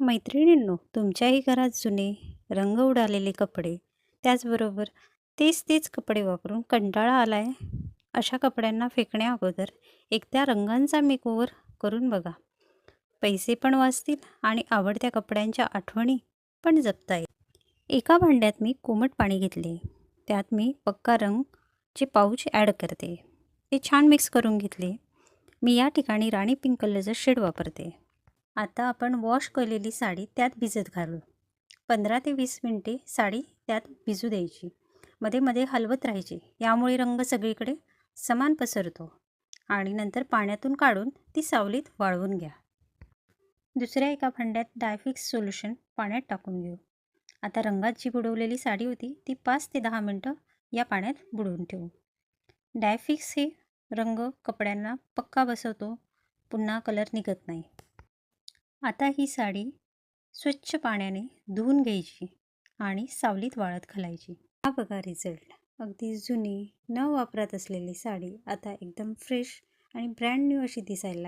मैत्रिणींनो, तुमच्याही घरात जुने, रंग उडालेले कपडे, त्याचबरोबर तेच कपडे वापरून कंटाळा आलाय? अशा कपड्यांना फेकण्याअगोदर एकदा रंगांचा मेकओव्हर करून बघा. पैसे पण वाचतील आणि आवडत्या कपड्यांच्या आठवणी पण जपता येईल. एका भांड्यात मी कोमट पाणी घेतले. त्यात मी पक्का रंगचे पाऊच ॲड करते. ते छान मिक्स करून घेतले. मी या ठिकाणी राणी पिंक कलरचं शेड वापरते. आता आपण वॉश केलेली साडी त्यात भिजत घालू. 15 ते 20 मिनिटे साडी त्यात भिजू द्यायची. मध्ये मध्ये हलवत राहायची. यामुळे रंग सगळीकडे समान पसरतो. आणि नंतर पाण्यातून काढून ती सावलीत वाळवून घ्या. दुसऱ्या एका भांड्यात डायफिक्स सोल्युशन पाण्यात टाकून घेऊ. आता रंगात जी बुडवलेली साडी होती ती 5 ते 10 मिनटं या पाण्यात बुडवून ठेवू. डायफिक्स हे रंग कपड्यांना पक्का बसवतो. पुन्हा कलर निघत नाही. आता ही साडी स्वच्छ पाण्याने धुवून घ्यायची आणि सावलीत वाळत घालायची. हा बघा रिझल्ट. अगदी जुनी न वापरात असलेली साडी आता एकदम फ्रेश आणि ब्रँड न्यू अशी दिसायला